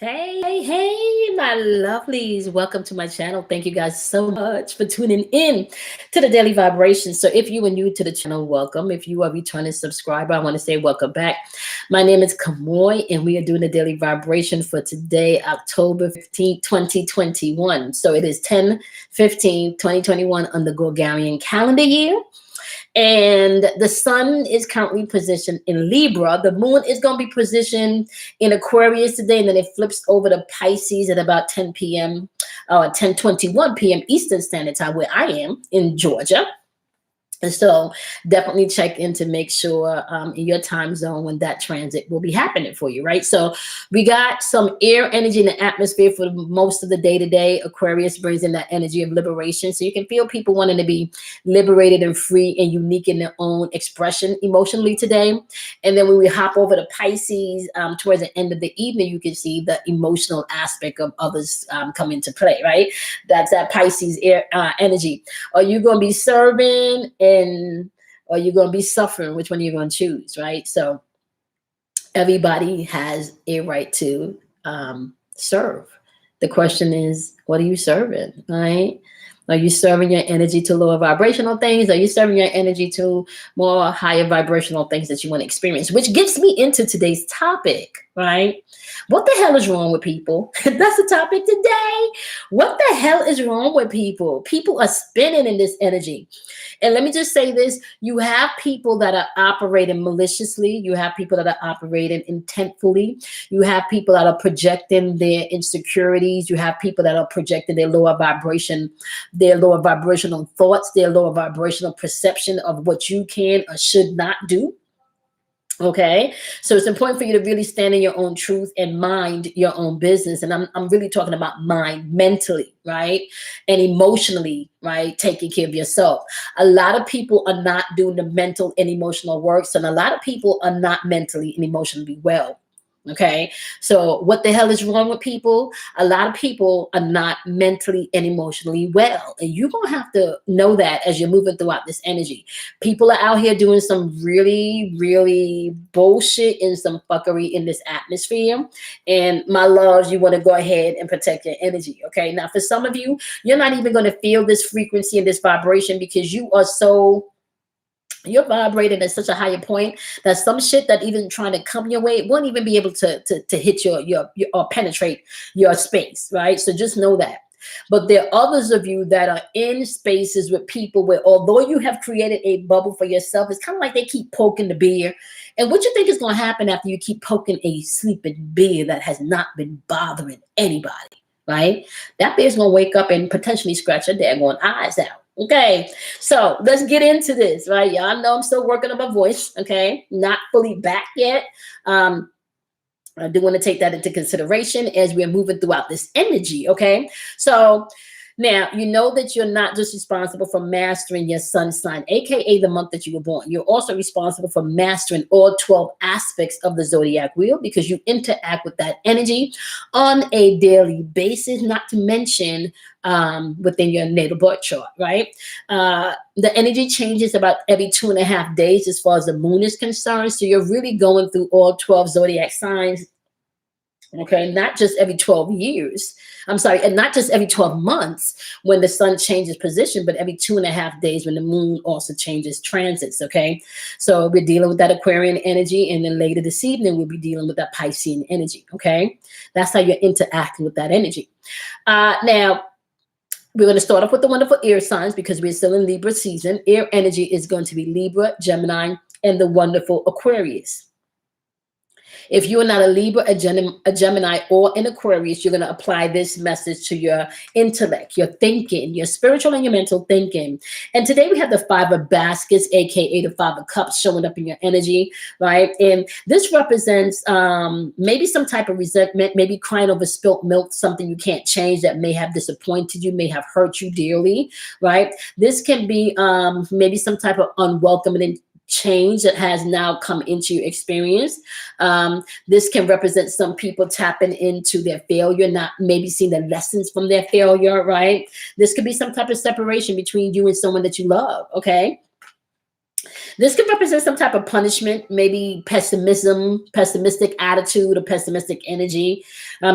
Hey, my lovelies. Welcome to my channel. Thank you guys so much for tuning in to the Daily Vibration. So if you are new to the channel, welcome. If you are a returning subscriber, I want to say welcome back. My name is Kamoy, and we are doing the Daily Vibration for today, October 15th, 2021. So it is 10/15/2021 on the Gregorian calendar year. And the sun is currently positioned in Libra. The moon is going to be positioned in Aquarius today, and then it flips over to Pisces at about 10 p.m. 10:21 p.m. Eastern Standard Time, where I am in Georgia. And so definitely check in to make sure in your time zone when that transit will be happening for you, right? So we got some air energy in the atmosphere for most of the day today. Aquarius brings in that energy of liberation. So you can feel people wanting to be liberated and free and unique in their own expression emotionally today. And then when we hop over to Pisces towards the end of the evening, you can see the emotional aspect of others come into play, right? That's that Pisces air energy. Are you going to be serving? Or you're going to be suffering? Which one are you going to choose, right? So everybody has a right to serve. The question is, what are you serving, right? Are you serving your energy to lower vibrational things? Are you serving your energy to more higher vibrational things that you want to experience? Which gets me into today's topic, right? What the hell is wrong with people? That's the topic today. What the hell is wrong with people? People are spinning in this energy. And let me just say this. You have people that are operating maliciously. You have people that are operating intentfully. You have people that are projecting their insecurities. You have people that are projecting their lower vibration, their lower vibrational thoughts, their lower vibrational perception of what you can or should not do. Okay, so it's important for you to really stand in your own truth and mind your own business. And I'm really talking about mind mentally, right? And emotionally, right? Taking care of yourself. A lot of people are not doing the mental and emotional work. So a lot of people are not mentally and emotionally well. Okay, so what the hell is wrong with people? A lot of people are not mentally and emotionally well. And you're going to have to know that as you're moving throughout this energy. People are out here doing some really, really bullshit and some fuckery in this atmosphere. And my loves, you want to go ahead and protect your energy. Okay, now for some of you, you're not even going to feel this frequency and this vibration because you're vibrating at such a higher point that some shit that even trying to come your way won't even be able to hit your or penetrate your space, right? So just know that. But there are others of you that are in spaces with people where, although you have created a bubble for yourself, it's kind of like they keep poking the bear. And what you think is going to happen after you keep poking a sleeping bear that has not been bothering anybody, right? That bear's going to wake up and potentially scratch your daggone eyes out. Okay, so let's get into this, right? Y'all know I'm still working on my voice, okay? Not fully back yet. I do want to take that into consideration as we're moving throughout this energy, okay? So now, you know that you're not just responsible for mastering your sun sign, aka the month that you were born. You're also responsible for mastering all 12 aspects of the zodiac wheel because you interact with that energy on a daily basis, not to mention within your natal birth chart, right? The energy changes about every 2.5 days as far as the moon is concerned. So you're really going through all 12 zodiac signs. Okay, not just every 12 years. I'm sorry, and not just every 12 months when the sun changes position, but every 2.5 days when the moon also changes transits. Okay, so we're dealing with that Aquarian energy, and then later this evening we'll be dealing with that Piscean energy. Okay, that's how you're interacting with that energy. Now, we're going to start off with the wonderful air signs because we're still in Libra season. Air energy is going to be Libra, Gemini, and the wonderful Aquarius. If you are not a Libra, a Gemini, or an Aquarius, you're going to apply this message to your intellect, your thinking, your spiritual and your mental thinking. And today we have the Five of Baskets, aka the Five of Cups, showing up in your energy, right? And this represents maybe some type of resentment, maybe crying over spilt milk, something you can't change that may have disappointed you, may have hurt you dearly, right? This can be maybe some type of unwelcoming change that has now come into your experience. This can represent some people tapping into their failure, not maybe seeing the lessons from their failure, right? This could be some type of separation between you and someone that you love, okay? This could represent some type of punishment, maybe pessimism, pessimistic attitude, or pessimistic energy.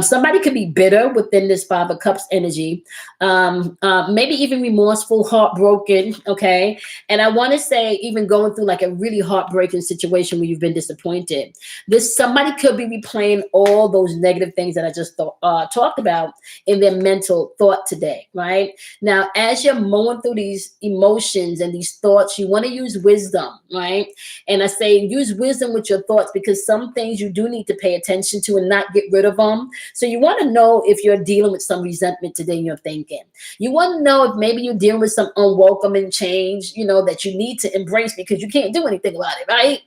Somebody could be bitter within this Five of Cups energy, maybe even remorseful, heartbroken. Okay. And I want to say, even going through like a really heartbreaking situation where you've been disappointed. This somebody could be replaying all those negative things that I just talked about in their mental thought today, right? Now, as you're mowing through these emotions and these thoughts, you want to use wisdom, right? And I say use wisdom with your thoughts, because some things you do need to pay attention to and not get rid of them. So you want to know if you're dealing with some resentment today in your thinking. You want to know if maybe you're dealing with some unwelcoming change, that you need to embrace because you can't do anything about it, right?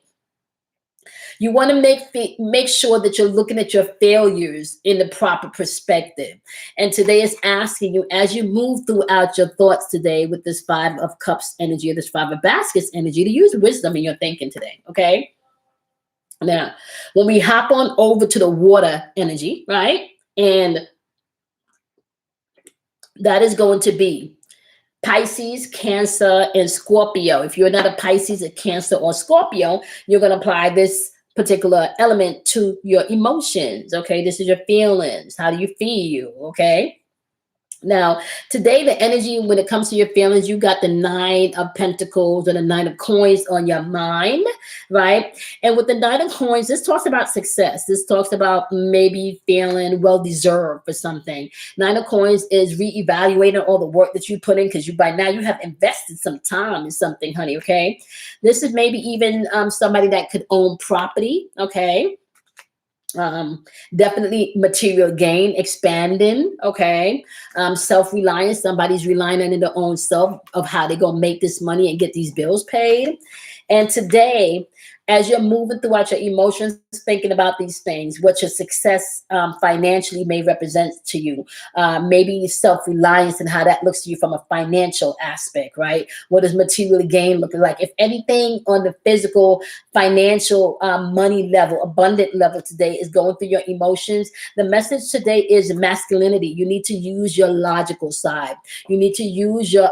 You want to make sure that you're looking at your failures in the proper perspective. And today is asking you, as you move throughout your thoughts today with this Five of Cups energy or this Five of Baskets energy, to use wisdom in your thinking today. Okay. Now, when we hop on over to the water energy, right? And that is going to be Pisces, Cancer, and Scorpio. If you're not a Pisces, a Cancer, or Scorpio, you're going to apply this particular element to your emotions. Okay, this is your feelings. How do you feel? Okay. Now, today, the energy when it comes to your feelings, you got the Nine of Pentacles or the Nine of Coins on your mind, right? And with the Nine of Coins, this talks about success. This talks about maybe feeling well-deserved for something. Nine of Coins is reevaluating all the work that you put in, because by now you have invested some time in something, honey, okay? This is maybe even somebody that could own property, okay? Definitely material gain, expanding, okay? Self-reliance, somebody's relying on their own self of how they're gonna make this money and get these bills paid. And today, as you're moving throughout your emotions, thinking about these things, what your success financially may represent to you, maybe self-reliance and how that looks to you from a financial aspect, right? What does material gain look like? If anything on the physical, financial, money level, abundant level today is going through your emotions, the message today is masculinity. You need to use your logical side. You need to use your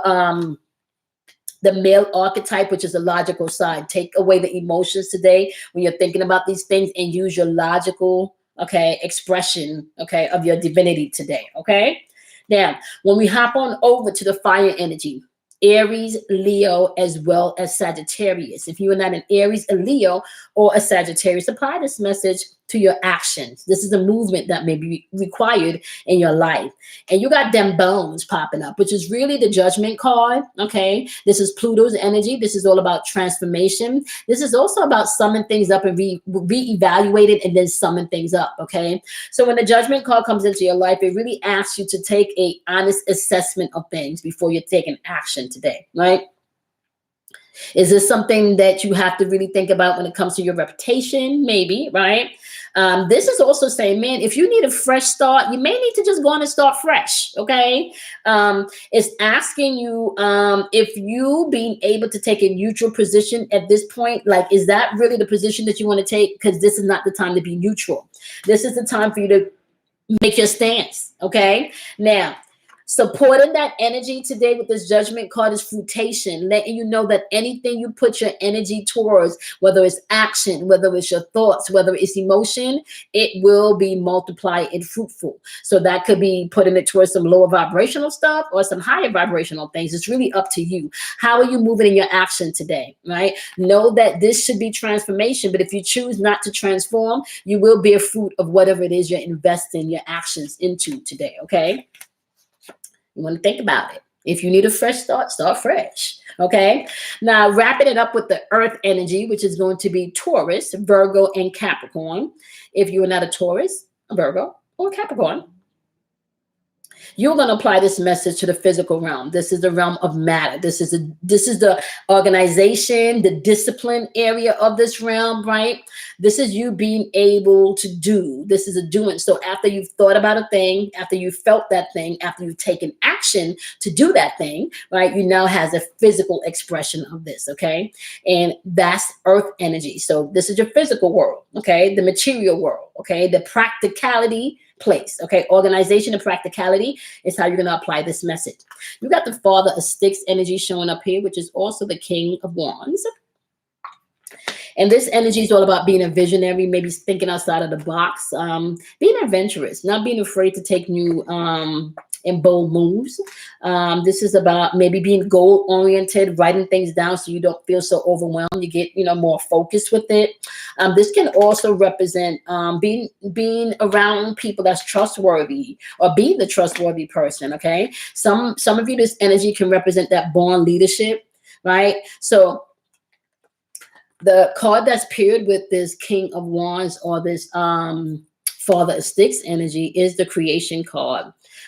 the male archetype, which is the logical side. Take away the emotions today when you're thinking about these things and use your logical, okay, expression, okay, of your divinity today, okay? Now, when we hop on over to the fire energy, Aries, Leo, as well as Sagittarius. If you are not an Aries, a Leo, or a Sagittarius, apply this message to your actions. This is a movement that may be required in your life. And you got them bones popping up, which is really the Judgment card, okay? This is Pluto's energy. This is all about transformation. This is also about summon things up and reevaluate it and then summon things up, okay? So when the Judgment card comes into your life, it really asks you to take a honest assessment of things before you take an action today, right? Is this something that you have to really think about when it comes to your reputation? Maybe, right? This is also saying, man, if you need a fresh start, you may need to just go on and start fresh, okay? It's asking you if you being able to take a neutral position at this point, like, is that really the position that you want to take? Because this is not the time to be neutral. This is the time for you to make your stance, okay? Now, supporting that energy today with this Judgment card is fruitation, letting you know that anything you put your energy towards, whether it's action, whether it's your thoughts, whether it's emotion, it will be multiplied and fruitful. So that could be putting it towards some lower vibrational stuff or some higher vibrational things. It's really up to you. How are you moving in your action today, right? Know that this should be transformation, but if you choose not to transform, you will bear fruit of whatever it is you're investing your actions into today, okay? You want to think about it. If you need a fresh start, start fresh. Okay. Now, wrapping it up with the earth energy, which is going to be Taurus, Virgo, and Capricorn. If you are not a Taurus, a Virgo, or a Capricorn, you're going to apply this message to the physical realm. This is the realm of matter. This is the organization, the discipline area of this realm, right? This is you being able to do. This is a doing. So after you've thought about a thing, after you felt that thing, after you've taken action to do that thing, right? You now has a physical expression of this, okay? And that's earth energy. So this is your physical world, okay? The material world, okay? The practicality place, okay? Organization and practicality is how you're going to apply this message. You got the Father of Sticks energy showing up here, which is also the King of Wands. And this energy is all about being a visionary, maybe thinking outside of the box, being adventurous, not being afraid to take new and bold moves. This is about maybe being goal oriented, writing things down so you don't feel so overwhelmed. You get, more focused with it. This can also represent being around people that's trustworthy, or being the trustworthy person. Okay, some of you, this energy can represent that born leadership, right? So the card that's paired with this King of Wands, or this Father of Sticks energy, is the creation card.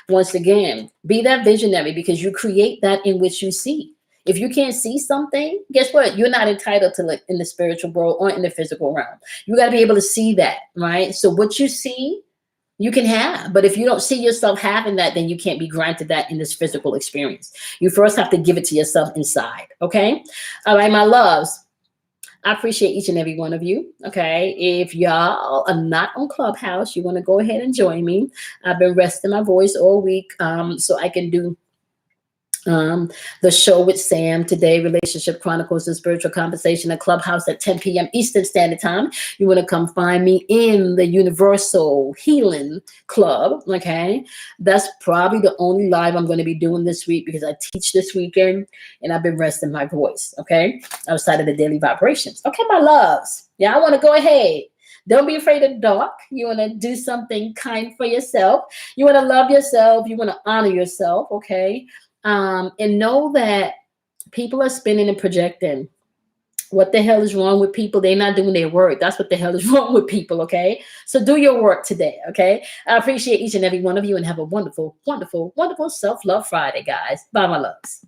Once again, be that visionary, because you create that in which you see. If you can't see something, guess what? You're not entitled to it in the spiritual world or in the physical realm. You got to be able to see that, right? So what you see, you can have. But if you don't see yourself having that, then you can't be granted that in this physical experience. You first have to give it to yourself inside. Okay. All right, my loves. I appreciate each and every one of you. Okay. If y'all are not on Clubhouse, you want to go ahead and join me. I've been resting my voice all week so I can do the show with Sam today, Relationship Chronicles and Spiritual Conversation at Clubhouse at 10 p.m. Eastern Standard Time. You want to come find me in the Universal Healing Club. Okay. That's probably the only live I'm going to be doing this week, because I teach this weekend and I've been resting my voice. Okay. Outside of the daily vibrations. Okay, my loves. Yeah, I want to go ahead. Don't be afraid of the dark. You want to do something kind for yourself. You want to love yourself. You want to honor yourself. Okay. And know that people are spinning and projecting. What the hell is wrong with people? They're not doing their work. That's what the hell is wrong with people. Okay. So do your work today. Okay. I appreciate each and every one of you, and have a wonderful, wonderful, wonderful self-love Friday, guys. Bye, my loves.